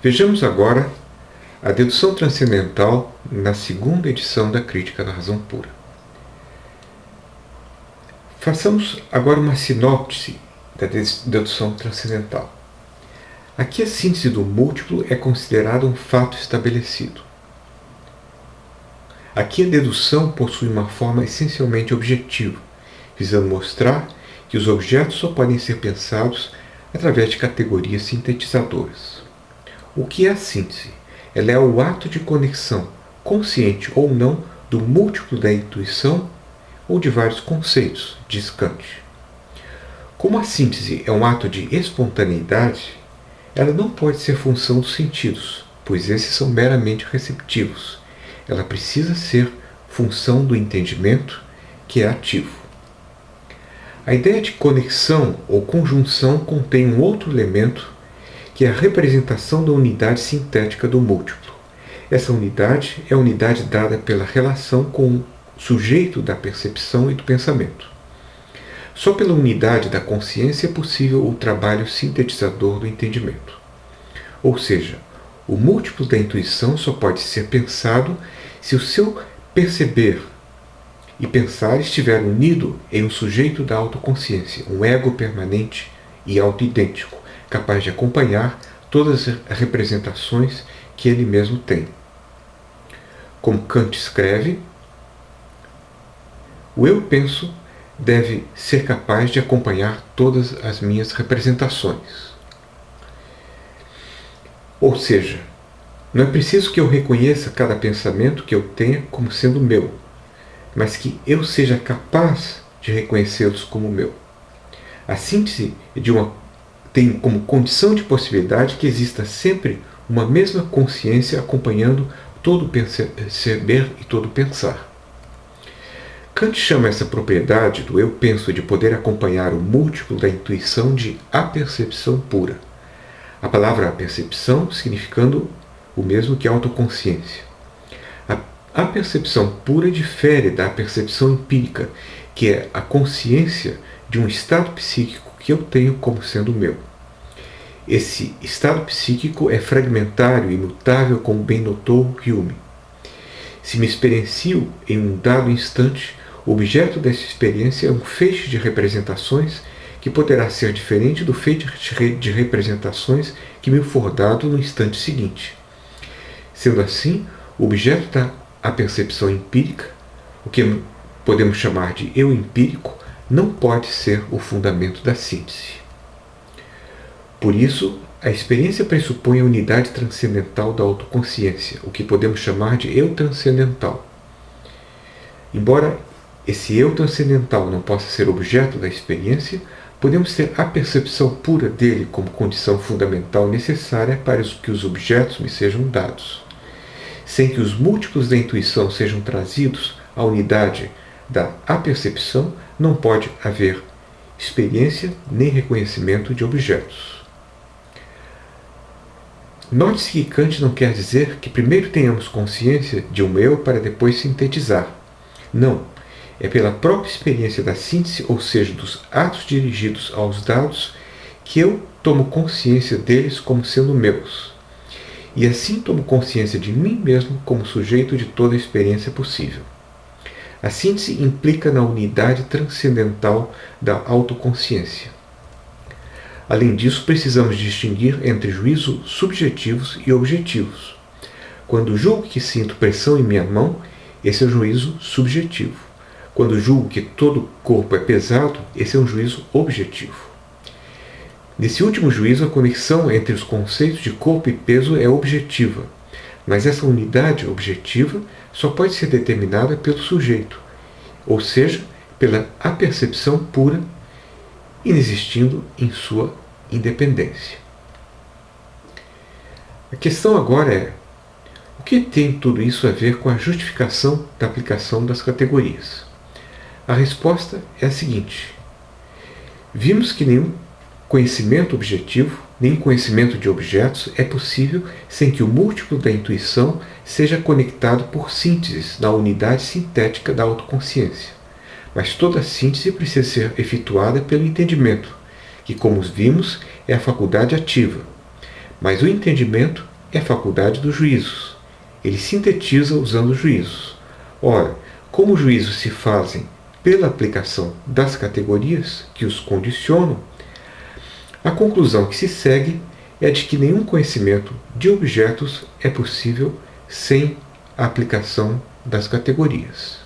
Vejamos agora a dedução transcendental na segunda edição da Crítica da Razão Pura. Façamos agora uma sinopse da dedução transcendental. Aqui a síntese do múltiplo é considerada um fato estabelecido. Aqui a dedução possui uma forma essencialmente objetiva, visando mostrar que os objetos só podem ser pensados através de categorias sintetizadoras. O que é a síntese? Ela é o ato de conexão, consciente ou não, do múltiplo da intuição ou de vários conceitos, diz Kant. Como a síntese é um ato de espontaneidade, ela não pode ser função dos sentidos, pois esses são meramente receptivos. Ela precisa ser função do entendimento, que é ativo. A ideia de conexão ou conjunção contém um outro elemento, que é a representação da unidade sintética do múltiplo. Essa unidade é a unidade dada pela relação com o sujeito da percepção e do pensamento. Só pela unidade da consciência é possível o trabalho sintetizador do entendimento. Ou seja, o múltiplo da intuição só pode ser pensado se o seu perceber e pensar estiver unido em um sujeito da autoconsciência, um ego permanente e autoidêntico, capaz de acompanhar todas as representações que ele mesmo tem. Como Kant escreve, o eu penso deve ser capaz de acompanhar todas as minhas representações. Ou seja, não é preciso que eu reconheça cada pensamento que eu tenha como sendo meu, mas que eu seja capaz de reconhecê-los como meu. A síntese tem como condição de possibilidade que exista sempre uma mesma consciência acompanhando todo perceber e todo pensar. Kant chama essa propriedade do eu penso de poder acompanhar o múltiplo da intuição de apercepção pura. A palavra apercepção significando o mesmo que autoconsciência. A percepção pura difere da percepção empírica, que é a consciência de um estado psíquico que eu tenho como sendo meu. Esse estado psíquico é fragmentário e imutável, como bem notou Hume. Se me experiencio em um dado instante, o objeto dessa experiência é um feixe de representações que poderá ser diferente do feixe de representações que me for dado no instante seguinte. Sendo assim, o objeto da percepção empírica, o que podemos chamar de eu empírico, não pode ser o fundamento da síntese. Por isso, a experiência pressupõe a unidade transcendental da autoconsciência, o que podemos chamar de eu transcendental. Embora esse eu transcendental não possa ser objeto da experiência, podemos ter a percepção pura dele como condição fundamental necessária para que os objetos me sejam dados. Sem que os múltiplos da intuição sejam trazidos à unidade da apercepção, não pode haver experiência nem reconhecimento de objetos. Note-se que Kant não quer dizer que primeiro tenhamos consciência de um eu para depois sintetizar. Não, é pela própria experiência da síntese, ou seja, dos atos dirigidos aos dados, que eu tomo consciência deles como sendo meus. E assim tomo consciência de mim mesmo como sujeito de toda a experiência possível. A síntese implica na unidade transcendental da autoconsciência. Além disso, precisamos distinguir entre juízos subjetivos e objetivos. Quando julgo que sinto pressão em minha mão, esse é um juízo subjetivo. Quando julgo que todo o corpo é pesado, esse é um juízo objetivo. Nesse último juízo, a conexão entre os conceitos de corpo e peso é objetiva, mas essa unidade objetiva só pode ser determinada pelo sujeito, ou seja, pela apercepção pura, inexistindo em sua independência. A questão agora é: o que tem tudo isso a ver com a justificação da aplicação das categorias? A resposta é a seguinte: vimos que nenhum conhecimento objetivo, nem conhecimento de objetos é possível sem que o múltiplo da intuição seja conectado por sínteses na unidade sintética da autoconsciência. Mas toda síntese precisa ser efetuada pelo entendimento, que, como vimos, é a faculdade ativa. Mas o entendimento é a faculdade dos juízos. Ele sintetiza usando os juízos. Ora, como os juízos se fazem pela aplicação das categorias que os condicionam, a conclusão que se segue é de que nenhum conhecimento de objetos é possível sem a aplicação das categorias.